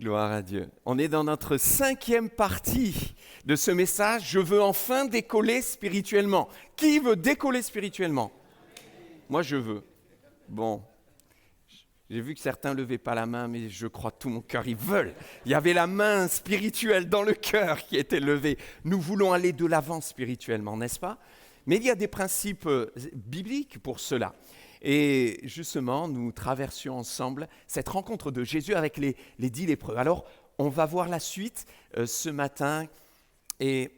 Gloire à Dieu. On est dans notre 5e partie de ce message. Je veux enfin décoller spirituellement. Qui veut décoller spirituellement? Moi, je veux. Bon, j'ai vu que certains ne levaient pas la main, mais je crois de tout mon cœur, ils veulent. Il y avait la main spirituelle dans le cœur qui était levée. Nous voulons aller de l'avant spirituellement, n'est-ce pas? Mais il y a des principes bibliques pour cela. Et justement, nous traversions ensemble cette rencontre de Jésus avec les 10 lépreux. Alors, on va voir la suite ce matin et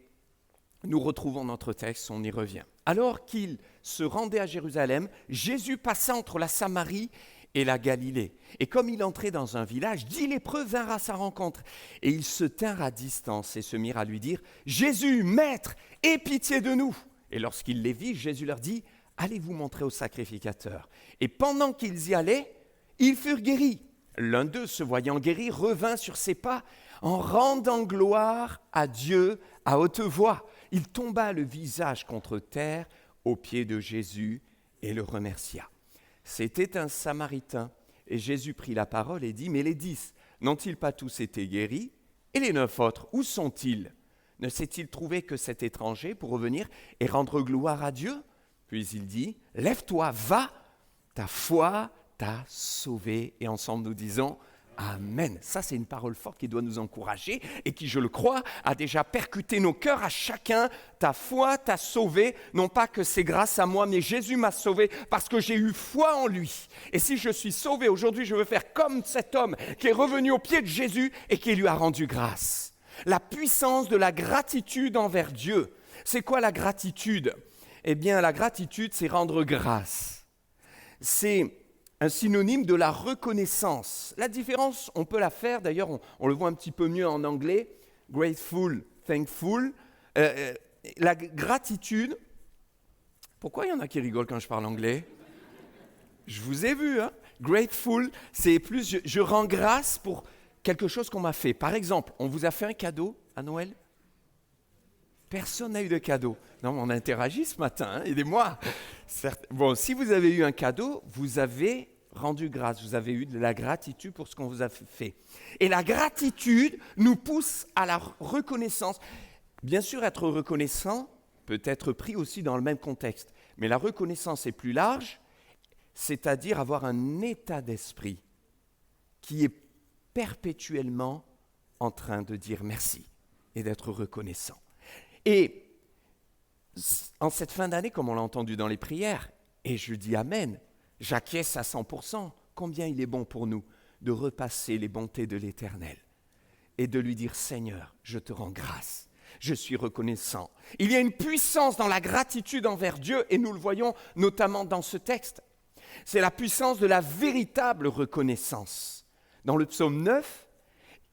nous retrouvons notre texte, on y revient. Alors qu'il se rendait à Jérusalem, Jésus passa entre la Samarie et la Galilée. Et comme il entrait dans un village, 10 lépreux vinrent à sa rencontre. Et ils se tinrent à distance et se mirent à lui dire « Jésus, Maître, aie pitié de nous !» Et lorsqu'ils les virent, Jésus leur dit « Allez vous montrer au sacrificateur. » Et pendant qu'ils y allaient, ils furent guéris. L'un d'eux, se voyant guéri, revint sur ses pas en rendant gloire à Dieu à haute voix. Il tomba le visage contre terre aux pieds de Jésus et le remercia. C'était un Samaritain. Et Jésus prit la parole et dit « Mais les 10, n'ont-ils pas tous été guéris? Et les 9 autres, où sont-ils? Ne s'est-il trouvé que cet étranger pour revenir et rendre gloire à Dieu ?» Puis il dit, « Lève-toi, va, ta foi t'a sauvé. » Et ensemble nous disons, « Amen. » Ça, c'est une parole forte qui doit nous encourager et qui, je le crois, a déjà percuté nos cœurs à chacun. Ta foi t'a sauvé, non pas que c'est grâce à moi, mais Jésus m'a sauvé parce que j'ai eu foi en lui. Et si je suis sauvé aujourd'hui, je veux faire comme cet homme qui est revenu au pied de Jésus et qui lui a rendu grâce. La puissance de la gratitude envers Dieu. C'est quoi la gratitude ? Eh bien, la gratitude, c'est rendre grâce. C'est un synonyme de la reconnaissance. La différence, on peut la faire, d'ailleurs, on le voit un petit peu mieux en anglais, grateful, thankful. La gratitude, pourquoi il y en a qui rigolent quand je parle anglais? Je vous ai vu, hein? Grateful, c'est plus, je rends grâce pour quelque chose qu'on m'a fait. Par exemple, on vous a fait un cadeau à Noël? Personne n'a eu de cadeau. Non, on interagit ce matin, hein, aidez-moi. Bon, si vous avez eu un cadeau, vous avez rendu grâce, vous avez eu de la gratitude pour ce qu'on vous a fait. Et la gratitude nous pousse à la reconnaissance. Bien sûr, être reconnaissant peut être pris aussi dans le même contexte, mais la reconnaissance est plus large, c'est-à-dire avoir un état d'esprit qui est perpétuellement en train de dire merci et d'être reconnaissant. Et en cette fin d'année, comme on l'a entendu dans les prières, et je dis Amen, j'acquiesce à 100%, combien il est bon pour nous de repasser les bontés de l'Éternel et de lui dire Seigneur, je te rends grâce, je suis reconnaissant. Il y a une puissance dans la gratitude envers Dieu et nous le voyons notamment dans ce texte. C'est la puissance de la véritable reconnaissance. Dans le psaume 9,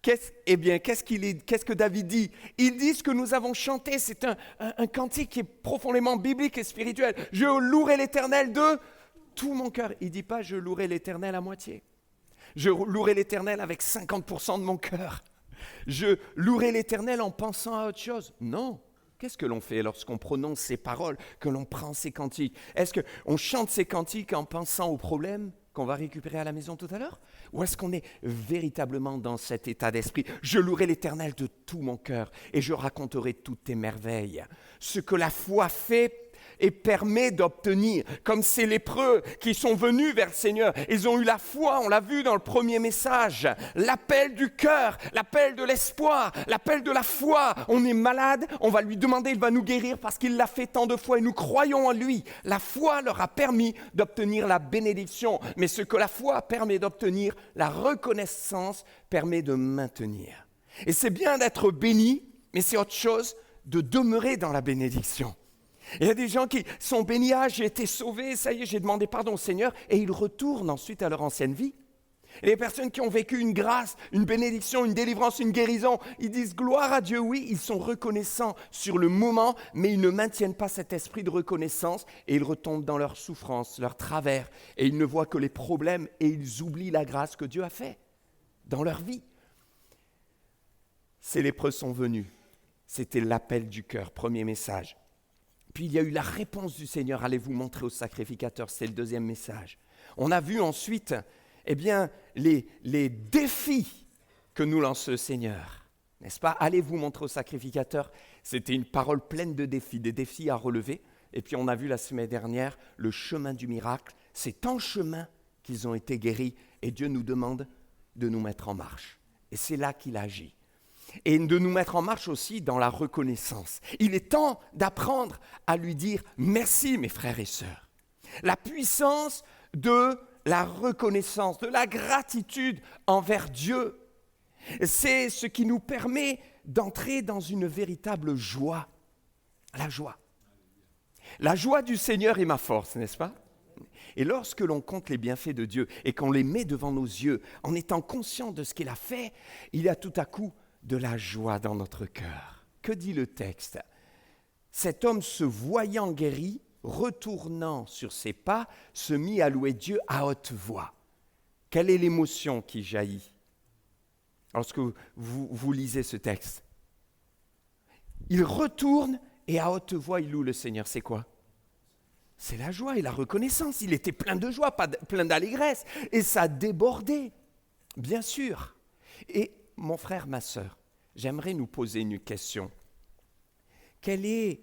qu'est-ce que David dit? Il dit ce que nous avons chanté, c'est un cantique qui est profondément biblique et spirituel. Je louerai l'Éternel de tout mon cœur. Il ne dit pas je louerai l'Éternel à moitié. Je louerai l'Éternel avec 50% de mon cœur. Je louerai l'Éternel en pensant à autre chose. Non. Qu'est-ce que l'on fait lorsqu'on prononce ces paroles, que l'on prend ces cantiques? Est-ce qu'on chante ces cantiques en pensant aux problèmes qu'on va récupérer à la maison tout à l'heure? Ou est-ce qu'on est véritablement dans cet état d'esprit? Je louerai l'Éternel de tout mon cœur et je raconterai toutes tes merveilles. Ce que la foi fait et permet d'obtenir, comme ces lépreux qui sont venus vers le Seigneur. Ils ont eu la foi, on l'a vu dans le premier message, l'appel du cœur, l'appel de l'espoir, l'appel de la foi. On est malade, on va lui demander, il va nous guérir parce qu'il l'a fait tant de fois et nous croyons en lui. La foi leur a permis d'obtenir la bénédiction, mais ce que la foi permet d'obtenir, la reconnaissance permet de maintenir. Et c'est bien d'être béni, mais c'est autre chose de demeurer dans la bénédiction. Il y a des gens qui sont bénis, j'ai été sauvé, ça y est, j'ai demandé pardon au Seigneur, et ils retournent ensuite à leur ancienne vie. Et les personnes qui ont vécu une grâce, une bénédiction, une délivrance, une guérison, ils disent gloire à Dieu, oui, ils sont reconnaissants sur le moment, mais ils ne maintiennent pas cet esprit de reconnaissance et ils retombent dans leur souffrance, leur travers, et ils ne voient que les problèmes et ils oublient la grâce que Dieu a faite dans leur vie. Ces lépreux sont venus, c'était l'appel du cœur, premier message. Puis il y a eu la réponse du Seigneur, allez vous montrer au sacrificateur, c'est le deuxième message. On a vu ensuite, les défis que nous lance le Seigneur. N'est-ce pas? Allez vous montrer au sacrificateur. C'était une parole pleine de défis, des défis à relever. Et puis on a vu la semaine dernière le chemin du miracle. C'est en chemin qu'ils ont été guéris et Dieu nous demande de nous mettre en marche. Et c'est là qu'il agit. Et de nous mettre en marche aussi dans la reconnaissance. Il est temps d'apprendre à lui dire merci, mes frères et sœurs. La puissance de la reconnaissance, de la gratitude envers Dieu, c'est ce qui nous permet d'entrer dans une véritable joie. La joie. La joie du Seigneur est ma force, n'est-ce pas? Et lorsque l'on compte les bienfaits de Dieu et qu'on les met devant nos yeux, en étant conscient de ce qu'il a fait, il y a tout à coup de la joie dans notre cœur. Que dit le texte? Cet homme, se voyant guéri, retournant sur ses pas, se mit à louer Dieu à haute voix. Quelle est l'émotion qui jaillit lorsque vous lisez ce texte? Il retourne et à haute voix, il loue le Seigneur. C'est quoi? C'est la joie et la reconnaissance. Il était plein de joie, plein d'allégresse. Et ça débordait, bien sûr. Et mon frère, ma sœur, j'aimerais nous poser une question. Quel est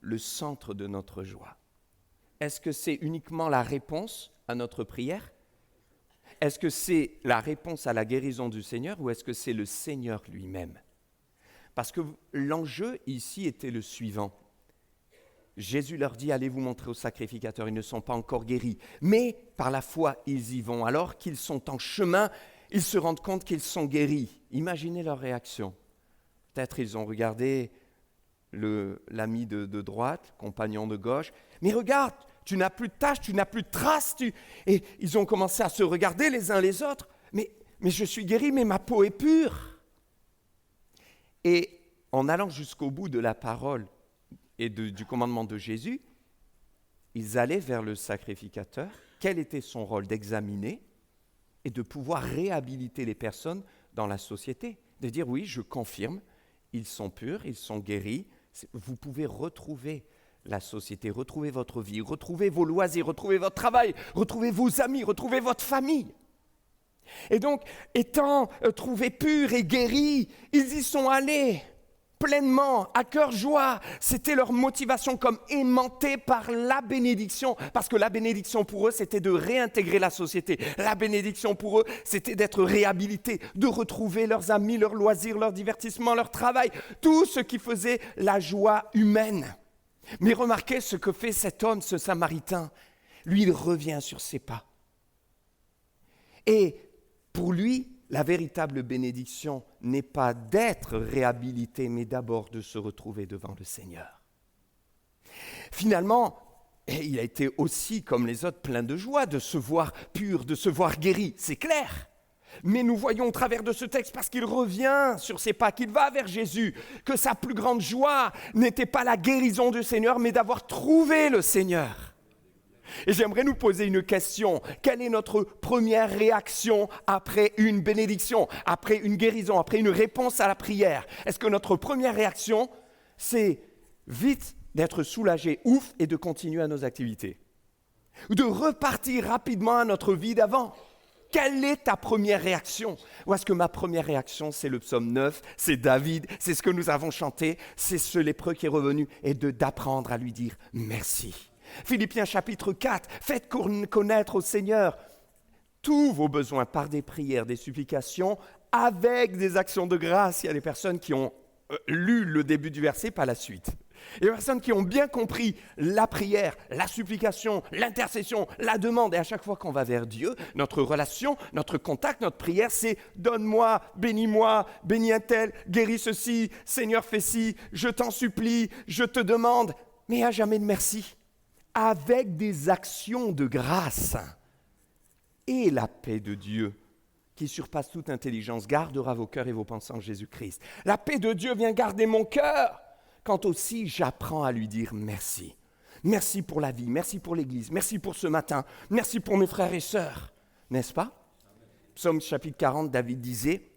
le centre de notre joie? Est-ce que c'est uniquement la réponse à notre prière? Est-ce que c'est la réponse à la guérison du Seigneur ou est-ce que c'est le Seigneur lui-même? Parce que l'enjeu ici était le suivant. Jésus leur dit, allez vous montrer au sacrificateur, ils ne sont pas encore guéris. Mais par la foi, ils y vont. Alors qu'ils sont en chemin, ils se rendent compte qu'ils sont guéris. Imaginez leur réaction. Peut-être ils ont regardé l'ami de droite, compagnon de gauche. Mais regarde, tu n'as plus de taches, tu n'as plus de traces. Et ils ont commencé à se regarder les uns les autres. Mais je suis guéri, mais ma peau est pure. Et en allant jusqu'au bout de la parole et du commandement de Jésus, ils allaient vers le sacrificateur. Quel était son rôle? D'examiner et de pouvoir réhabiliter les personnes dans la société. De dire oui, je confirme, ils sont purs, ils sont guéris. Vous pouvez retrouver la société, retrouver votre vie, retrouver vos loisirs, retrouver votre travail, retrouver vos amis, retrouver votre famille. Et donc, étant trouvés purs et guéris, ils y sont allés pleinement, à cœur joie. C'était leur motivation comme aimantée par la bénédiction. Parce que la bénédiction pour eux, c'était de réintégrer la société. La bénédiction pour eux, c'était d'être réhabilités, de retrouver leurs amis, leurs loisirs, leurs divertissements, leur travail. Tout ce qui faisait la joie humaine. Mais remarquez ce que fait cet homme, ce Samaritain. Lui, il revient sur ses pas. Et pour lui, la véritable bénédiction n'est pas d'être réhabilité, mais d'abord de se retrouver devant le Seigneur. Finalement, il a été aussi, comme les autres, plein de joie de se voir pur, de se voir guéri, c'est clair. Mais nous voyons au travers de ce texte, parce qu'il revient sur ses pas, qu'il va vers Jésus, que sa plus grande joie n'était pas la guérison du Seigneur, mais d'avoir trouvé le Seigneur. Et j'aimerais nous poser une question. Quelle est notre première réaction après une bénédiction, après une guérison, après une réponse à la prière? Est-ce que notre première réaction, c'est vite d'être soulagé, ouf, et de continuer à nos activités? Ou de repartir rapidement à notre vie d'avant? Quelle est ta première réaction? Ou est-ce que ma première réaction, c'est le psaume 9, c'est David, c'est ce que nous avons chanté, c'est ce lépreux qui est revenu, et d'apprendre à lui dire merci. Philippiens chapitre 4, faites connaître au Seigneur tous vos besoins par des prières, des supplications, avec des actions de grâce. Il y a des personnes qui ont lu le début du verset, pas la suite. Il y a des personnes qui ont bien compris la prière, la supplication, l'intercession, la demande. Et à chaque fois qu'on va vers Dieu, notre relation, notre contact, notre prière, c'est « donne-moi, bénis un tel, guéris ceci, Seigneur fais ci, je t'en supplie, je te demande ». Mais il n'y a jamais de merci. Avec des actions de grâce. Et la paix de Dieu, qui surpasse toute intelligence, gardera vos cœurs et vos pensées en Jésus-Christ. La paix de Dieu vient garder mon cœur, quand aussi j'apprends à lui dire merci. Merci pour la vie, merci pour l'Église, merci pour ce matin, merci pour mes frères et sœurs. N'est-ce pas? Psaume chapitre 40, David disait,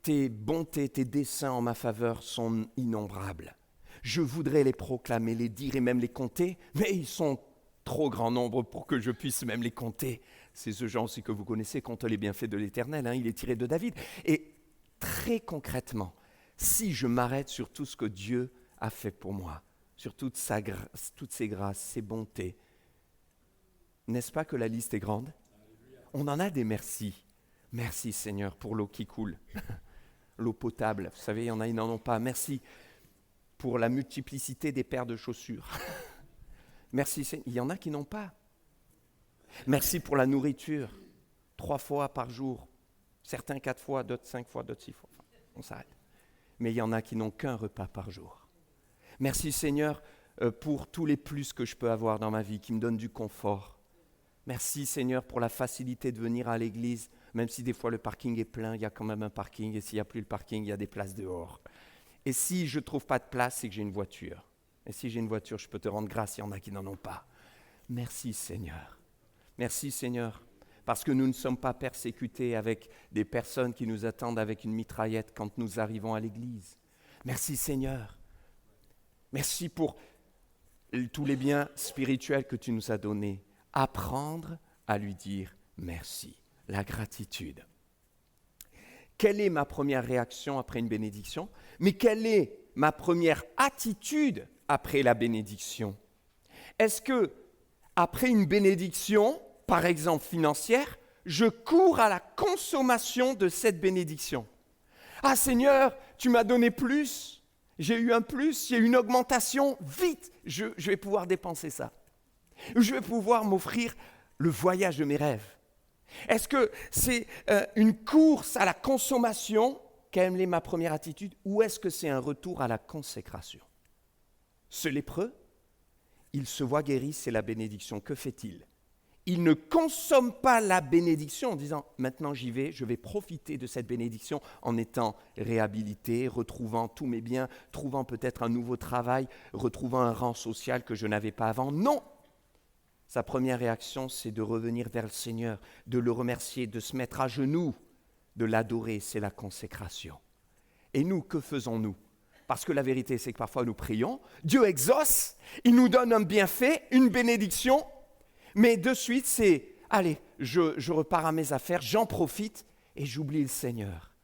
tes bontés, tes desseins en ma faveur sont innombrables. Je voudrais les proclamer, les dire et même les compter, mais ils sont trop grand nombre pour que je puisse même les compter. C'est ce genre aussi que vous connaissez, compte les bienfaits de l'Éternel. Il est tiré de David. Et très concrètement, si je m'arrête sur tout ce que Dieu a fait pour moi, sur toutes ses grâces, ses bontés, n'est-ce pas que la liste est grande? On en a des merci. Merci Seigneur pour l'eau qui coule, l'eau potable. Vous savez, il y en a, ils n'en ont pas. Merci pour la multiplicité des paires de chaussures. Merci Seigneur. Il y en a qui n'ont pas. Merci pour la nourriture, 3 fois par jour. Certains 4 fois, d'autres 5 fois, d'autres 6 fois. Enfin, on s'arrête. Mais il y en a qui n'ont qu'un repas par jour. Merci Seigneur pour tous les plus que je peux avoir dans ma vie, qui me donnent du confort. Merci Seigneur pour la facilité de venir à l'église, même si des fois le parking est plein, il y a quand même un parking, et s'il n'y a plus le parking, il y a des places dehors. Et si je ne trouve pas de place, c'est que j'ai une voiture. Et si j'ai une voiture, je peux te rendre grâce, il y en a qui n'en ont pas. Merci Seigneur. Merci Seigneur, parce que nous ne sommes pas persécutés avec des personnes qui nous attendent avec une mitraillette quand nous arrivons à l'église. Merci Seigneur. Merci pour tous les biens spirituels que tu nous as donnés. Apprendre à lui dire merci, la gratitude. Quelle est ma première réaction après une bénédiction? Mais quelle est ma première attitude après la bénédiction? Est-ce que, après une bénédiction, par exemple financière, je cours à la consommation de cette bénédiction? Ah Seigneur, tu m'as donné plus, j'ai eu un plus, j'ai eu une augmentation, vite, je vais pouvoir dépenser ça. Je vais pouvoir m'offrir le voyage de mes rêves. Est-ce que c'est une course à la consommation, quelle est ma première attitude, ou est-ce que c'est un retour à la consécration? Ce lépreux, il se voit guéri, c'est la bénédiction. Que fait-il? Il ne consomme pas la bénédiction en disant « maintenant j'y vais, je vais profiter de cette bénédiction en étant réhabilité, retrouvant tous mes biens, trouvant peut-être un nouveau travail, retrouvant un rang social que je n'avais pas avant. » Non! Sa première réaction, c'est de revenir vers le Seigneur, de le remercier, de se mettre à genoux, de l'adorer, c'est la consécration. Et nous, que faisons-nous? Parce que la vérité, c'est que parfois nous prions, Dieu exauce, il nous donne un bienfait, une bénédiction, mais de suite, c'est, allez, je repars à mes affaires, j'en profite et j'oublie le Seigneur.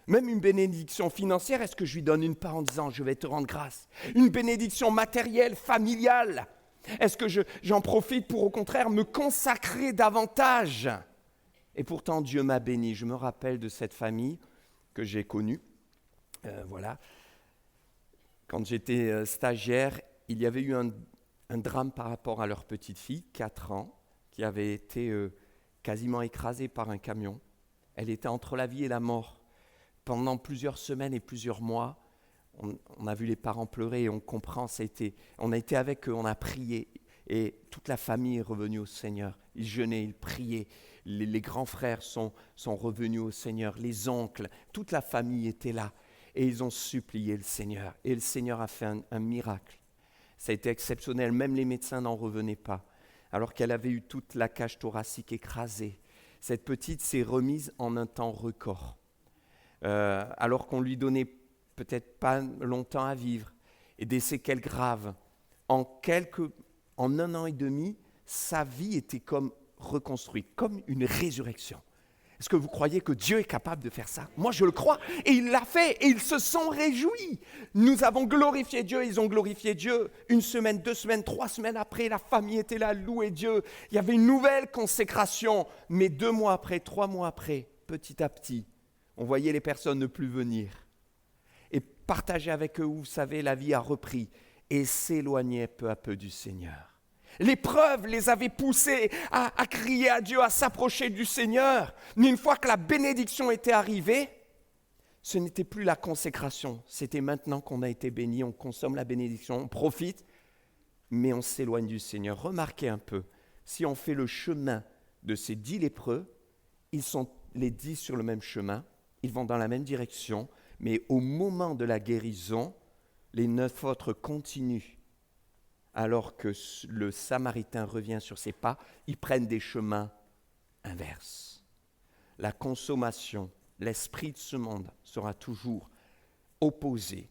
Même une bénédiction financière, est-ce que je lui donne une part en disant, je vais te rendre grâce? Une bénédiction matérielle, familiale, est-ce que j'en profite pour au contraire me consacrer davantage? Et pourtant, Dieu m'a béni. Je me rappelle de cette famille que j'ai connue. Voilà. Quand j'étais stagiaire, il y avait eu un drame par rapport à leur petite fille, 4 ans, qui avait été quasiment écrasée par un camion. Elle était entre la vie et la mort. Pendant plusieurs semaines et plusieurs mois, on a vu les parents pleurer et on comprend, on a été avec eux, on a prié et toute la famille est revenue au Seigneur. Ils jeûnaient, ils priaient, les grands frères sont revenus au Seigneur, les oncles, toute la famille était là et ils ont supplié le Seigneur. Et le Seigneur a fait un miracle. Ça a été exceptionnel, même les médecins n'en revenaient pas. Alors qu'elle avait eu toute la cage thoracique écrasée, cette petite s'est remise en un temps record. Alors qu'on lui donnait peut-être pas longtemps à vivre, et des séquelles graves. En 1 an et demi, sa vie était comme reconstruite, comme une résurrection. Est-ce que vous croyez que Dieu est capable de faire ça? Moi, je le crois, et il l'a fait, et ils se sont réjouis. Nous avons glorifié Dieu, ils ont glorifié Dieu. 1 semaine, 2 semaines, 3 semaines après, la famille était là, louer Dieu. Il y avait une nouvelle consécration, mais 2 mois après, 3 mois après, petit à petit, on voyait les personnes ne plus venir. Et partager avec eux, vous savez, la vie a repris et s'éloignait peu à peu du Seigneur. L'épreuve les avait poussés à crier à Dieu, à s'approcher du Seigneur. Mais une fois que la bénédiction était arrivée, ce n'était plus la consécration. C'était maintenant qu'on a été béni, on consomme la bénédiction, on profite, mais on s'éloigne du Seigneur. Remarquez un peu, si on fait le chemin de ces 10 lépreux, ils sont les 10 sur le même chemin, ils vont dans la même direction, mais au moment de la guérison, les 9 autres continuent. Alors que le Samaritain revient sur ses pas, ils prennent des chemins inverses. La consommation, l'esprit de ce monde sera toujours opposé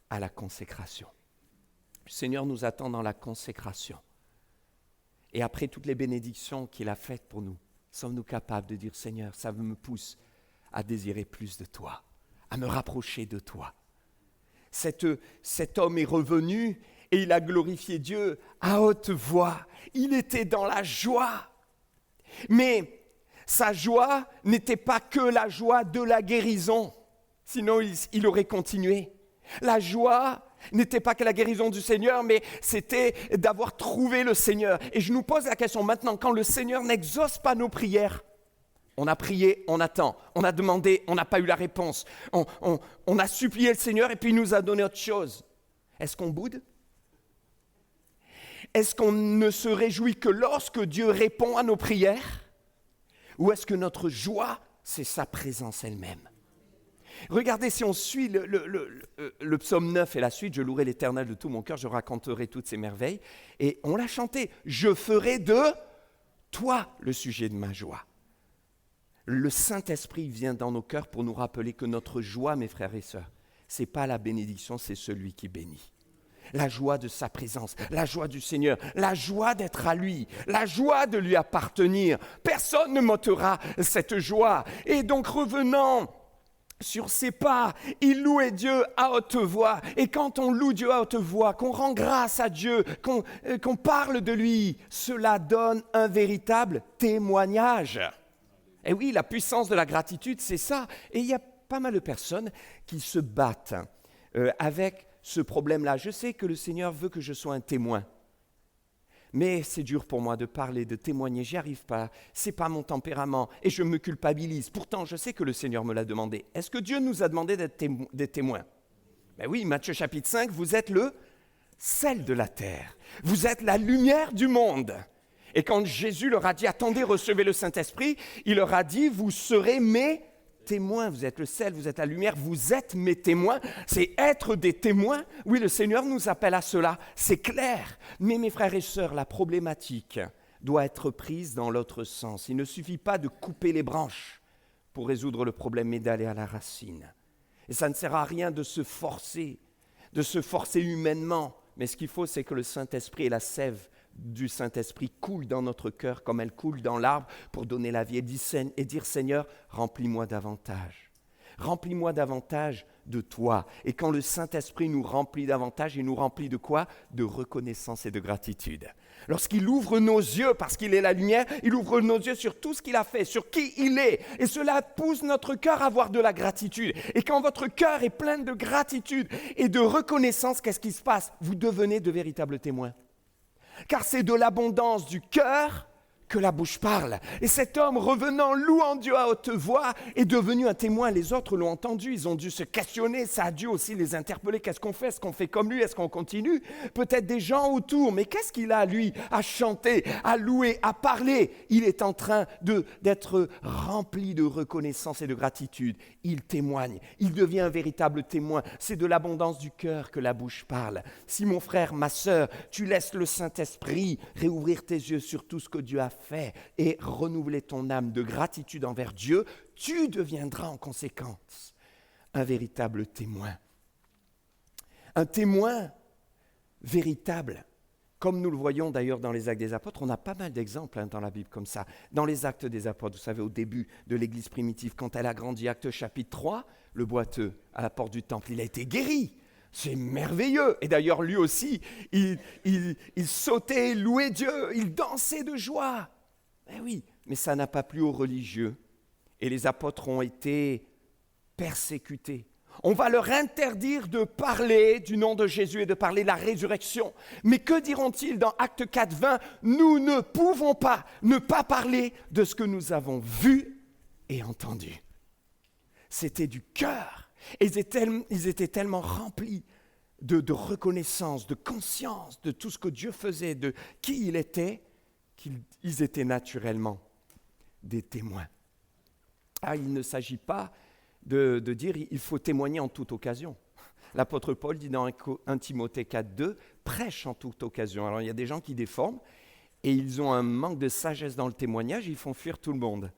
à la consécration. Le Seigneur nous attend dans la consécration. Et après toutes les bénédictions qu'il a faites pour nous, Sommes-nous capables de dire, Seigneur, ça me pousse à désirer plus de toi, à me rapprocher de toi. Cet homme est revenu et il a glorifié Dieu à haute voix. Il était dans la joie. Mais sa joie n'était pas que la joie de la guérison. Sinon, il aurait continué. La joie n'était pas que la guérison du Seigneur, mais c'était d'avoir trouvé le Seigneur. Et je nous pose la question maintenant, quand le Seigneur n'exauce pas nos prières, on a prié, on attend, on a demandé, on n'a pas eu la réponse, on a supplié le Seigneur et puis il nous a donné autre chose. Est-ce qu'on boude ? Est-ce qu'on ne se réjouit que lorsque Dieu répond à nos prières ? Ou est-ce que notre joie, c'est sa présence elle-même ? Regardez, si on suit le psaume 9 et la suite, je louerai l'Éternel de tout mon cœur, je raconterai toutes ses merveilles. Et on l'a chanté, je ferai de toi le sujet de ma joie. Le Saint-Esprit vient dans nos cœurs pour nous rappeler que notre joie, mes frères et sœurs, ce n'est pas la bénédiction, c'est celui qui bénit. La joie de sa présence, la joie du Seigneur, la joie d'être à lui, la joie de lui appartenir. Personne ne m'ôtera cette joie. Et donc revenant sur ses pas, il louait Dieu à haute voix. Et quand on loue Dieu à haute voix, qu'on rend grâce à Dieu, qu'on parle de lui, cela donne un véritable témoignage. Et oui, la puissance de la gratitude, c'est ça. Et il y a pas mal de personnes qui se battent avec ce problème-là. Je sais que le Seigneur veut que je sois un témoin. Mais c'est dur pour moi de parler, de témoigner, j'y arrive pas, c'est pas mon tempérament et je me culpabilise. Pourtant, je sais que le Seigneur me l'a demandé. Est-ce que Dieu nous a demandé d'être des témoins ? Ben oui, Matthieu chapitre 5, vous êtes le sel de la terre. Vous êtes la lumière du monde. Et quand Jésus leur a dit, attendez, recevez le Saint-Esprit, il leur a dit, vous serez mes témoins. Vous êtes le sel, vous êtes la lumière, vous êtes mes témoins. C'est être des témoins. Oui, le Seigneur nous appelle à cela, c'est clair. Mais mes frères et sœurs, la problématique doit être prise dans l'autre sens. Il ne suffit pas de couper les branches pour résoudre le problème, mais d'aller à la racine. Et ça ne sert à rien de se forcer humainement. Mais ce qu'il faut, c'est que le Saint-Esprit et la sève du Saint-Esprit coule dans notre cœur comme elle coule dans l'arbre pour donner la vie et dire Seigneur, remplis-moi davantage. Remplis-moi davantage de toi. Et quand le Saint-Esprit nous remplit davantage, il nous remplit de quoi ? De reconnaissance et de gratitude. Lorsqu'il ouvre nos yeux, parce qu'il est la lumière, il ouvre nos yeux sur tout ce qu'il a fait, sur qui il est. Et cela pousse notre cœur à avoir de la gratitude. Et quand votre cœur est plein de gratitude et de reconnaissance, qu'est-ce qui se passe ? Vous devenez de véritables témoins. Car c'est de l'abondance du cœur que la bouche parle. Et cet homme, revenant, louant Dieu à haute voix, est devenu un témoin. Les autres l'ont entendu, ils ont dû se questionner, ça a dû aussi les interpeller. Qu'est-ce qu'on fait ? Est-ce qu'on fait comme lui ? Est-ce qu'on continue ? Peut-être des gens autour, mais qu'est-ce qu'il a, lui, à chanter, à louer, à parler ? Il est en train d'être rempli de reconnaissance et de gratitude. Il témoigne, il devient un véritable témoin. C'est de l'abondance du cœur que la bouche parle. Si mon frère, ma sœur, tu laisses le Saint-Esprit réouvrir tes yeux sur tout ce que Dieu a fait et renouveler ton âme de gratitude envers Dieu, tu deviendras en conséquence un véritable témoin. Un témoin véritable, comme nous le voyons d'ailleurs dans les Actes des Apôtres. On a pas mal d'exemples dans la Bible comme ça. Dans les Actes des Apôtres, vous savez, au début de l'Église primitive, quand elle a grandi, Actes chapitre 3, le boiteux à la porte du temple, il a été guéri. C'est merveilleux. Et d'ailleurs, lui aussi, il sautait, il louait Dieu, il dansait de joie. Eh oui, mais ça n'a pas plu aux religieux. Et les apôtres ont été persécutés. On va leur interdire de parler du nom de Jésus et de parler de la résurrection. Mais que diront-ils dans Actes 4, 20 ? Nous ne pouvons pas ne pas parler de ce que nous avons vu et entendu. C'était du cœur. Ils étaient tellement remplis de reconnaissance, de conscience de tout ce que Dieu faisait, de qui il était, qu'ils étaient naturellement des témoins. Ah, il ne s'agit pas de dire il faut témoigner en toute occasion. L'apôtre Paul dit dans 1 Timothée 4, 2, prêche en toute occasion. Alors il y a des gens qui déforment et ils ont un manque de sagesse dans le témoignage, ils font fuir tout le monde.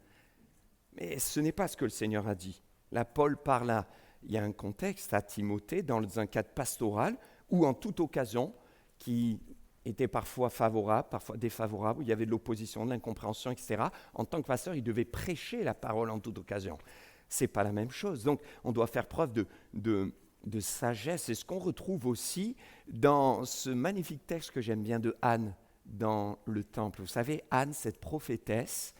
Mais ce n'est pas ce que le Seigneur a dit. Là, Paul parle il y a un contexte à Timothée dans un cadre pastoral où en toute occasion, qui était parfois favorable, parfois défavorable, où il y avait de l'opposition, de l'incompréhension, etc. En tant que pasteur, il devait prêcher la parole en toute occasion. Ce n'est pas la même chose. Donc, on doit faire preuve de sagesse. C'est ce qu'on retrouve aussi dans ce magnifique texte que j'aime bien de Anne dans le temple. Vous savez, Anne, cette prophétesse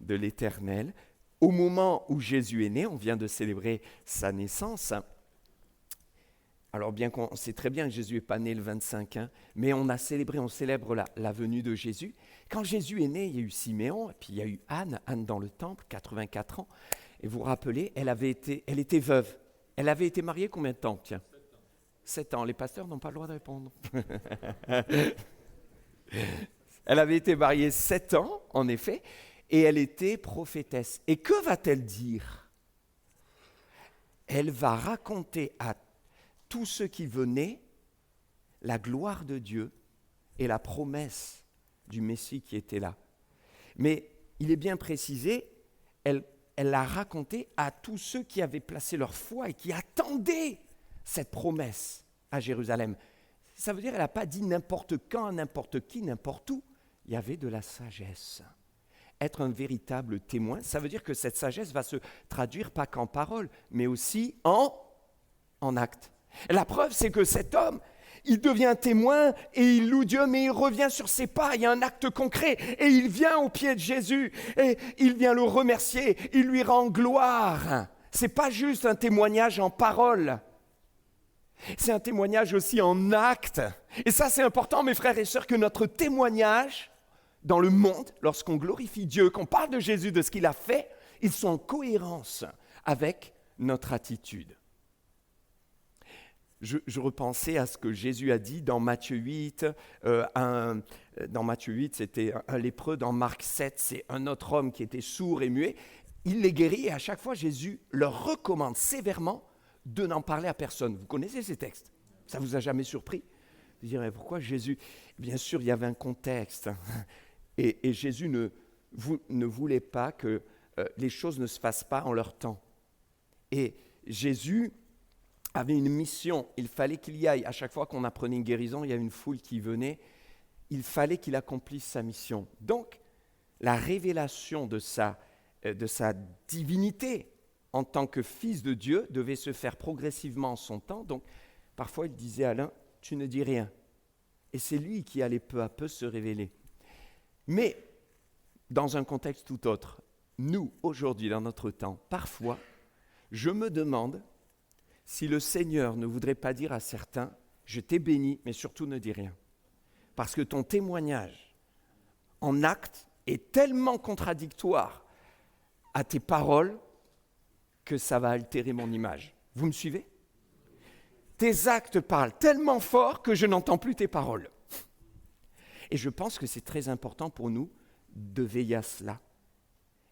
de l'Éternel, au moment où Jésus est né, on vient de célébrer sa naissance. Alors bien qu'on sait très bien que Jésus n'est pas né le 25, mais on célèbre la venue de Jésus. Quand Jésus est né, il y a eu Siméon, et puis il y a eu Anne dans le temple, 84 ans. Et vous vous rappelez, elle était veuve. Elle avait été mariée combien de temps? Tiens, 7 ans. Les pasteurs n'ont pas le droit de répondre. Elle avait été mariée 7 ans, en effet, et elle était prophétesse. Et que va-t-elle dire? Elle va raconter à tous ceux qui venaient la gloire de Dieu et la promesse du Messie qui était là. Mais il est bien précisé, elle l'a raconté à tous ceux qui avaient placé leur foi et qui attendaient cette promesse à Jérusalem. Ça veut dire qu'elle n'a pas dit n'importe quand, n'importe qui, n'importe où. Il y avait de la sagesse. Être un véritable témoin, ça veut dire que cette sagesse va se traduire pas qu'en parole, mais aussi en actes. La preuve, c'est que cet homme, il devient témoin et il loue Dieu, mais il revient sur ses pas, il y a un acte concret, et il vient au pied de Jésus, et il vient le remercier, il lui rend gloire. Ce n'est pas juste un témoignage en parole, c'est un témoignage aussi en acte. Et ça, c'est important, mes frères et sœurs, que notre témoignage dans le monde, lorsqu'on glorifie Dieu, qu'on parle de Jésus, de ce qu'il a fait, ils sont en cohérence avec notre attitude. Je repensais à ce que Jésus a dit dans Matthieu 8. Dans Matthieu 8, c'était un lépreux. Dans Marc 7, c'est un autre homme qui était sourd et muet. Il les guérit et à chaque fois, Jésus leur recommande sévèrement de n'en parler à personne. Vous connaissez ces textes? Ça ne vous a jamais surpris? Vous direz, pourquoi Jésus? Bien sûr, il y avait un contexte. Et Jésus ne voulait pas que les choses ne se fassent pas en leur temps. Et Jésus avait une mission, il fallait qu'il y aille. À chaque fois qu'on apprenait une guérison, il y avait une foule qui venait. Il fallait qu'il accomplisse sa mission. Donc, la révélation de sa divinité en tant que fils de Dieu devait se faire progressivement en son temps. Donc, parfois, il disait à l'un, « Tu ne dis rien ». Et c'est lui qui allait peu à peu se révéler. Mais, dans un contexte tout autre, nous, aujourd'hui, dans notre temps, parfois, je me demande si le Seigneur ne voudrait pas dire à certains, je t'ai béni, mais surtout ne dis rien. Parce que ton témoignage en acte est tellement contradictoire à tes paroles que ça va altérer mon image. Vous me suivez? Tes actes parlent tellement fort que je n'entends plus tes paroles. Et je pense que c'est très important pour nous de veiller à cela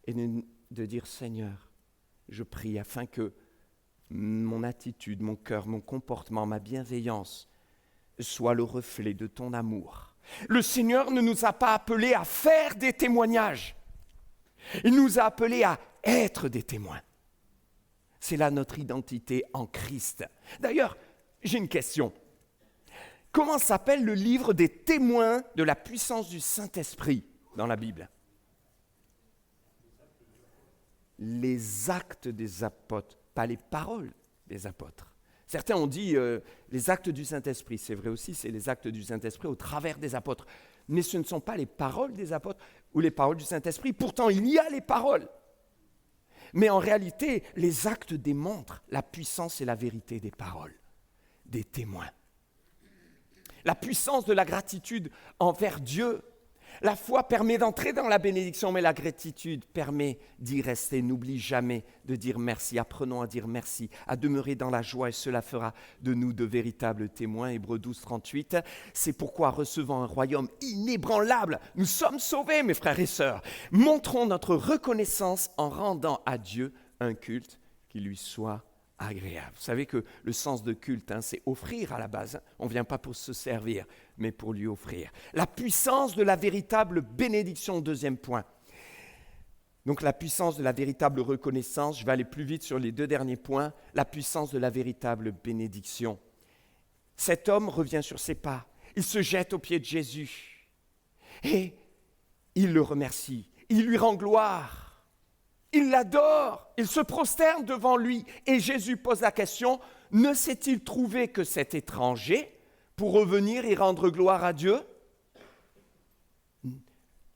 et de dire, Seigneur, je prie afin que mon attitude, mon cœur, mon comportement, ma bienveillance soit le reflet de ton amour. Le Seigneur ne nous a pas appelés à faire des témoignages. Il nous a appelés à être des témoins. C'est là notre identité en Christ. D'ailleurs, j'ai une question. Comment s'appelle le livre des témoins de la puissance du Saint-Esprit dans la Bible? Les actes des apôtres, pas les paroles des apôtres. Certains ont dit les actes du Saint-Esprit. C'est vrai aussi, c'est les actes du Saint-Esprit au travers des apôtres. Mais ce ne sont pas les paroles des apôtres ou les paroles du Saint-Esprit. Pourtant, il y a les paroles. Mais en réalité, les actes démontrent la puissance et la vérité des paroles, des témoins. La puissance de la gratitude envers Dieu. La foi permet d'entrer dans la bénédiction, mais la gratitude permet d'y rester. N'oublie jamais de dire merci. Apprenons à dire merci, à demeurer dans la joie, et cela fera de nous de véritables témoins. Hébreux 12, 38. C'est pourquoi, recevant un royaume inébranlable, nous sommes sauvés, mes frères et sœurs. Montrons notre reconnaissance en rendant à Dieu un culte qui lui soit agréable. Vous savez que le sens de culte, c'est offrir à la base. On ne vient pas pour se servir, mais pour lui offrir. La puissance de la véritable bénédiction, deuxième point. Donc la puissance de la véritable reconnaissance, je vais aller plus vite sur les deux derniers points. La puissance de la véritable bénédiction. Cet homme revient sur ses pas. il se jette aux pieds de Jésus et il le remercie, il lui rend gloire, il l'adore, il se prosterne devant lui et Jésus pose la question, ne s'est-il trouvé que cet étranger pour revenir et rendre gloire à Dieu?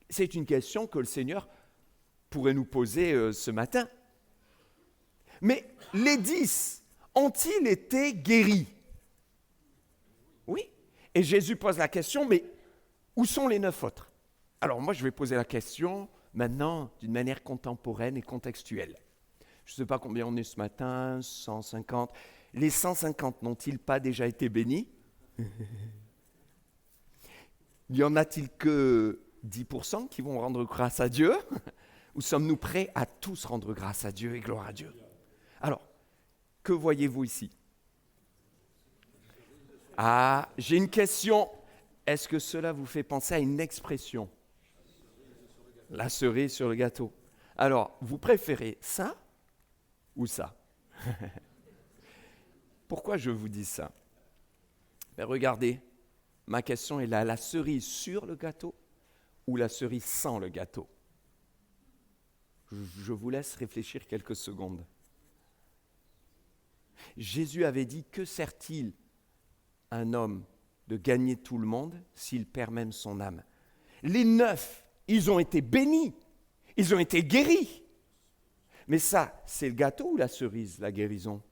C'est une question que le Seigneur pourrait nous poser ce matin. Mais les 10 ont-ils été guéris? Oui. Et Jésus pose la question, mais où sont les 9 autres? Alors moi, je vais poser la question maintenant d'une manière contemporaine et contextuelle. Je ne sais pas combien on est ce matin, 150. Les 150 n'ont-ils pas déjà été bénis? Y en a-t-il que 10% qui vont rendre grâce à Dieu? Ou sommes-nous prêts à tous rendre grâce à Dieu et gloire à Dieu? Alors, que voyez-vous ici? Ah, j'ai une question. Est-ce que cela vous fait penser à une expression? La cerise sur le gâteau. Alors, vous préférez ça ou ça? Pourquoi je vous dis ça? Ben, regardez, ma question est là, la cerise sur le gâteau ou la cerise sans le gâteau? Je vous laisse réfléchir quelques secondes. Jésus avait dit, que sert-il un homme de gagner tout le monde s'il perd même son âme? Les 9, ils ont été bénis, ils ont été guéris. Mais ça, c'est le gâteau ou la cerise, la guérison?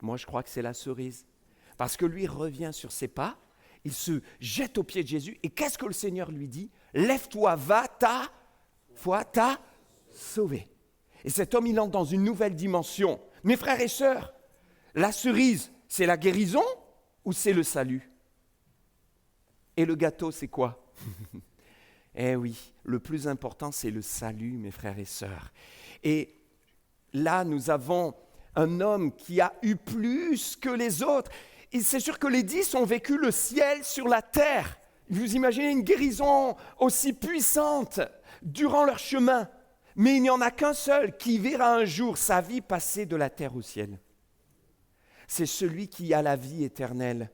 Moi, je crois que c'est la cerise. Parce que lui revient sur ses pas, il se jette aux pieds de Jésus. Et qu'est-ce que le Seigneur lui dit? Lève-toi, va, ta foi t'a sauvé. Et cet homme, il entre dans une nouvelle dimension. Mes frères et sœurs, la cerise, c'est la guérison ou c'est le salut? Et le gâteau, c'est quoi? Eh oui, le plus important, c'est le salut, mes frères et sœurs. Et là, nous avons un homme qui a eu plus que les autres. Et c'est sûr que les 10 ont vécu le ciel sur la terre. Vous imaginez une guérison aussi puissante durant leur chemin. Mais il n'y en a qu'un seul qui verra un jour sa vie passer de la terre au ciel. C'est celui qui a la vie éternelle.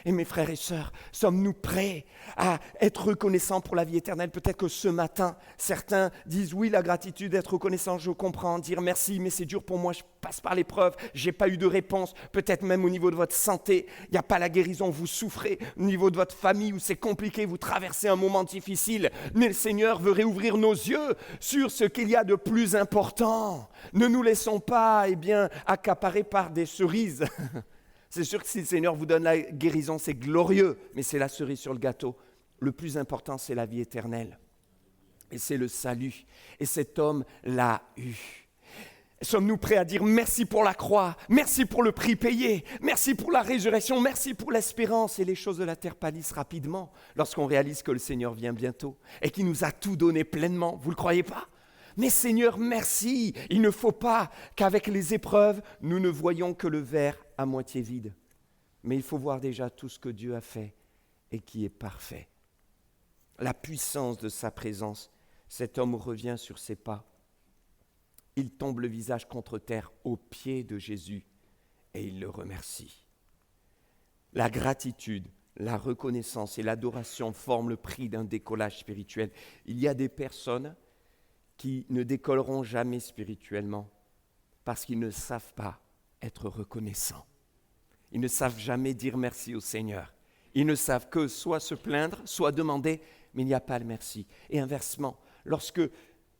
Et mes frères et sœurs, sommes-nous prêts à être reconnaissants pour la vie éternelle? Peut-être que ce matin, certains disent oui, la gratitude, être reconnaissant, je comprends, dire merci, mais c'est dur pour moi, je passe par l'épreuve, je n'ai pas eu de réponse. Peut-être même au niveau de votre santé, il n'y a pas la guérison, vous souffrez. Au niveau de votre famille, où c'est compliqué, vous traversez un moment difficile. Mais le Seigneur veut réouvrir nos yeux sur ce qu'il y a de plus important. Ne nous laissons pas, accaparer par des cerises. C'est sûr que si le Seigneur vous donne la guérison, c'est glorieux, mais c'est la cerise sur le gâteau. Le plus important, c'est la vie éternelle. Et c'est le salut. Et cet homme l'a eu. Sommes-nous prêts à dire merci pour la croix, merci pour le prix payé, merci pour la résurrection, merci pour l'espérance? Et les choses de la terre pâlissent rapidement lorsqu'on réalise que le Seigneur vient bientôt et qu'il nous a tout donné pleinement. Vous ne le croyez pas? Mais Seigneur, merci. Il ne faut pas qu'avec les épreuves, nous ne voyions que le verre à moitié vide. Mais il faut voir déjà tout ce que Dieu a fait et qui est parfait. La puissance de sa présence. Cet homme revient sur ses pas. Il tombe le visage contre terre aux pieds de Jésus et il le remercie. La gratitude, la reconnaissance et l'adoration forment le prix d'un décollage spirituel. Il y a des personnes qui ne décolleront jamais spirituellement parce qu'ils ne savent pas être reconnaissants. Ils ne savent jamais dire merci au Seigneur. Ils ne savent que soit se plaindre, soit demander, mais il n'y a pas le merci. Et inversement, lorsque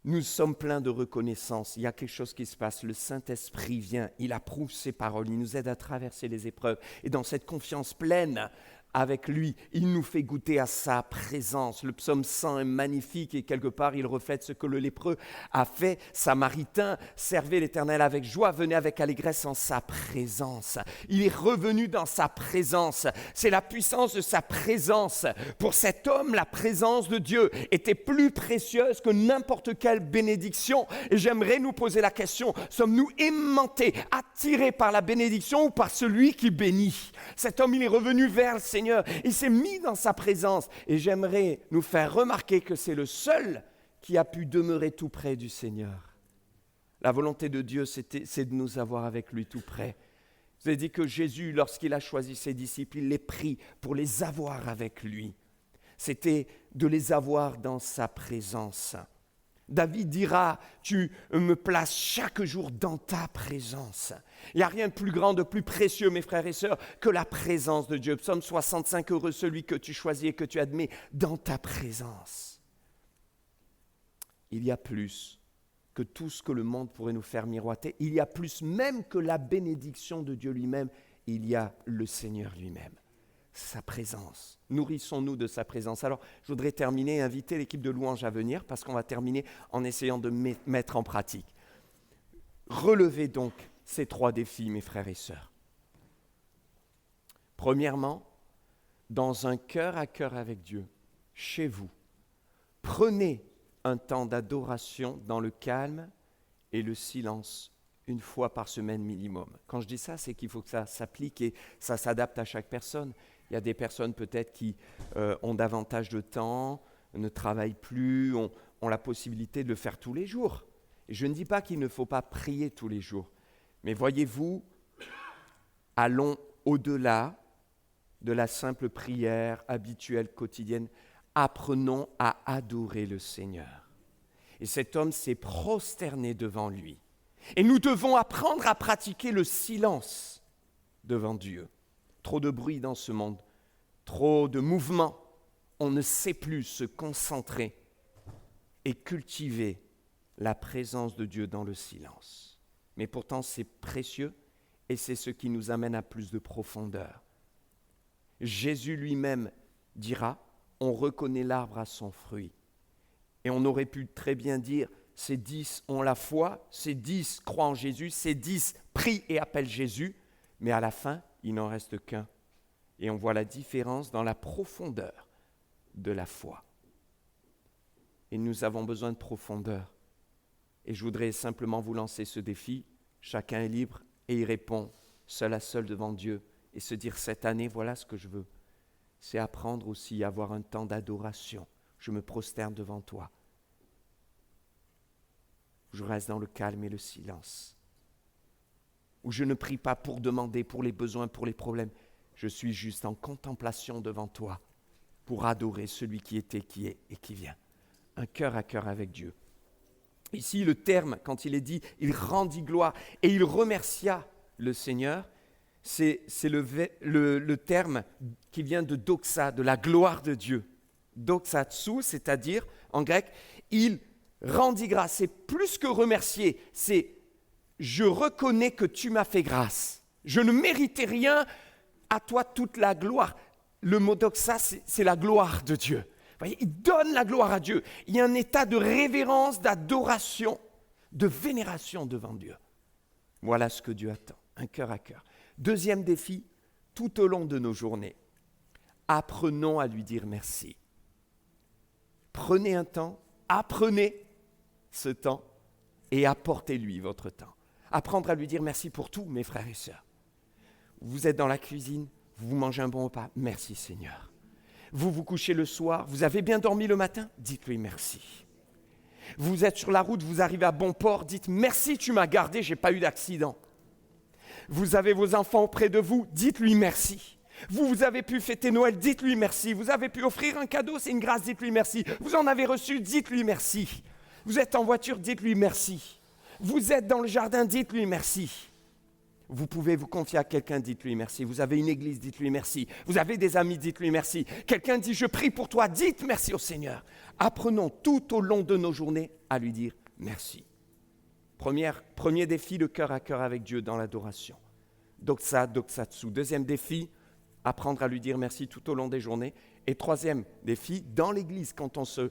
nous sommes pleins de reconnaissance, il y a quelque chose qui se passe. Le Saint-Esprit vient, il approuve ses paroles, il nous aide à traverser les épreuves. Et dans cette confiance pleine avec lui, il nous fait goûter à sa présence. Le psaume 100 est magnifique et quelque part, il reflète ce que le lépreux a fait. Samaritain, servez l'Éternel avec joie, venez avec allégresse en sa présence. Il est revenu dans sa présence. C'est la puissance de sa présence. Pour cet homme, la présence de Dieu était plus précieuse que n'importe quelle bénédiction. Et j'aimerais nous poser la question, sommes-nous aimantés, attirés par la bénédiction ou par celui qui bénit? Cet homme, il est revenu vers le Seigneur. Il s'est mis dans sa présence et j'aimerais nous faire remarquer que c'est le seul qui a pu demeurer tout près du Seigneur. La volonté de Dieu, c'est de nous avoir avec lui tout près. vous avez dit que Jésus, lorsqu'il a choisi ses disciples, il les prit pour les avoir avec lui. C'était de les avoir dans sa présence. David dira, tu me places chaque jour dans ta présence. Il n'y a rien de plus grand, de plus précieux, mes frères et sœurs, que la présence de Dieu. Psaume 65, heureux celui que tu choisis et que tu admets dans ta présence. Il y a plus que tout ce que le monde pourrait nous faire miroiter. Il y a plus même que la bénédiction de Dieu lui-même. Il y a le Seigneur lui-même. Sa présence. Nourrissons-nous de sa présence. Alors, je voudrais terminer et inviter l'équipe de louange à venir parce qu'on va terminer en essayant de mettre en pratique. Relevez donc ces 3 défis, mes frères et sœurs. Premièrement, dans un cœur à cœur avec Dieu, chez vous, prenez un temps d'adoration dans le calme et le silence, une fois par semaine minimum. Quand je dis ça, c'est qu'il faut que ça s'applique et ça s'adapte à chaque personne. Il y a des personnes peut-être qui ont davantage de temps, ne travaillent plus, ont la possibilité de le faire tous les jours. Et je ne dis pas qu'il ne faut pas prier tous les jours. Mais voyez-vous, allons au-delà de la simple prière habituelle, quotidienne. Apprenons à adorer le Seigneur. Et cet homme s'est prosterné devant lui. Et nous devons apprendre à pratiquer le silence devant Dieu. Trop de bruit dans ce monde, trop de mouvements. On ne sait plus se concentrer et cultiver la présence de Dieu dans le silence. Mais pourtant, c'est précieux et c'est ce qui nous amène à plus de profondeur. Jésus lui-même dira, on reconnaît l'arbre à son fruit. Et on aurait pu très bien dire, ces 10 ont la foi, ces 10 croient en Jésus, ces 10 prient et appellent Jésus, mais à la fin, il n'en reste qu'un. Et on voit la différence dans la profondeur de la foi. Et nous avons besoin de profondeur. Et je voudrais simplement vous lancer ce défi. Chacun est libre et il répond seul à seul devant Dieu et se dire cette année, voilà ce que je veux. C'est apprendre aussi à avoir un temps d'adoration. Je me prosterne devant toi. Je reste dans le calme et le silence. Où je ne prie pas pour demander, pour les besoins, pour les problèmes. Je suis juste en contemplation devant toi pour adorer celui qui était, qui est et qui vient. Un cœur à cœur avec Dieu. Ici, le terme, quand il est dit, il rendit gloire et il remercia le Seigneur, c'est le terme qui vient de doxa, de la gloire de Dieu. Doxatsu, c'est-à-dire, en grec, il rendit grâce. C'est plus que remercier, c'est je reconnais que tu m'as fait grâce. Je ne méritais rien, à toi toute la gloire. Le mot doxa, c'est la gloire de Dieu. Vous voyez, il donne la gloire à Dieu. Il y a un état de révérence, d'adoration, de vénération devant Dieu. Voilà ce que Dieu attend, un cœur à cœur. Deuxième défi, tout au long de nos journées, apprenons à lui dire merci. Prenez un temps, apprenez ce temps et apportez-lui votre temps. Apprendre à lui dire merci pour tout, mes frères et sœurs. Vous êtes dans la cuisine, vous mangez un bon repas, merci Seigneur. Vous vous couchez le soir, vous avez bien dormi le matin, dites-lui merci. Vous êtes sur la route, vous arrivez à bon port, dites merci, tu m'as gardé, je n'ai pas eu d'accident. Vous avez vos enfants auprès de vous, dites-lui merci. Vous avez pu fêter Noël, dites-lui merci. Vous avez pu offrir un cadeau, c'est une grâce, dites-lui merci. Vous en avez reçu, dites-lui merci. Vous êtes en voiture, dites-lui merci. Vous êtes dans le jardin, dites-lui merci. Vous pouvez vous confier à quelqu'un, dites-lui merci. Vous avez une église, dites-lui merci. Vous avez des amis, dites-lui merci. Quelqu'un dit, je prie pour toi, dites merci au Seigneur. Apprenons tout au long de nos journées à lui dire merci. Premier défi, le cœur à cœur avec Dieu dans l'adoration. Doxa, doxatsu. Deuxième défi, apprendre à lui dire merci tout au long des journées. Et troisième défi, dans l'église, quand on se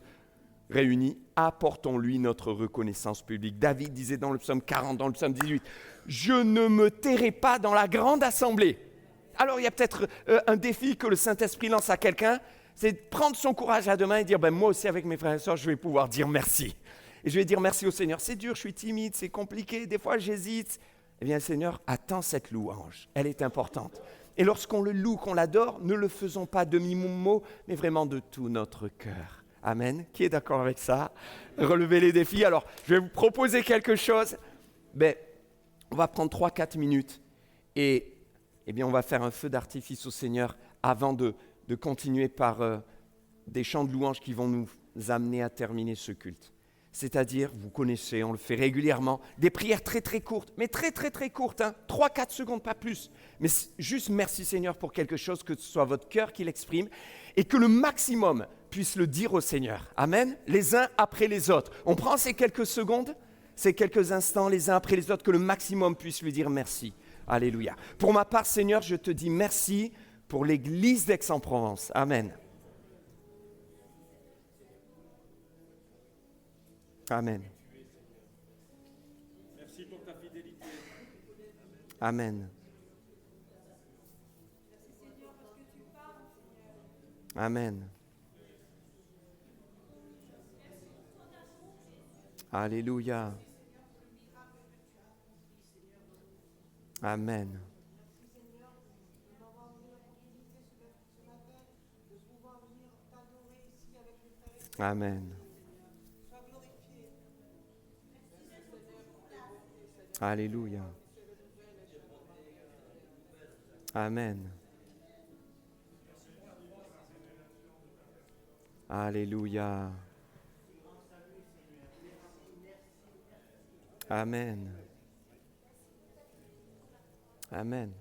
réunit, apportons-lui notre reconnaissance publique. David disait dans le psaume 40, dans le psaume 18, « Je ne me tairai pas dans la grande assemblée. » Alors il y a peut-être un défi que le Saint-Esprit lance à quelqu'un, c'est de prendre son courage à deux mains et dire, moi aussi avec mes frères et sœurs, je vais pouvoir dire merci. Et je vais dire merci au Seigneur. C'est dur, je suis timide, c'est compliqué, des fois j'hésite. Eh bien le Seigneur attend cette louange, elle est importante. Et lorsqu'on le loue, qu'on l'adore, ne le faisons pas de mi-mot, mais vraiment de tout notre cœur. Amen. Qui est d'accord avec ça? Relevez les défis. Alors, je vais vous proposer quelque chose. On va prendre 3-4 minutes et eh bien, on va faire un feu d'artifice au Seigneur avant de continuer par des chants de louanges qui vont nous amener à terminer ce culte. C'est-à-dire, vous connaissez, on le fait régulièrement, des prières très très courtes, mais très très très courtes, 3-4 secondes, pas plus. Mais juste merci Seigneur pour quelque chose, que ce soit votre cœur qui l'exprime, et que le maximum puisse le dire au Seigneur. Amen. Les uns après les autres. On prend ces quelques secondes, ces quelques instants, les uns après les autres, que le maximum puisse lui dire merci. Alléluia. Pour ma part, Seigneur, je te dis merci pour l'église d'Aix-en-Provence. Amen. Amen. Merci pour ta fidélité. Amen. Amen. Alléluia. Amen. Amen. Alléluia. Amen. Alléluia. Amen. Amen.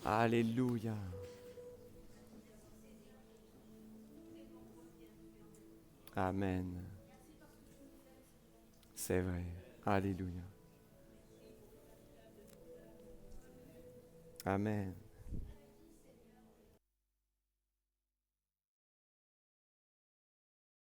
Alléluia. Amen. C'est vrai. Alléluia. Amen.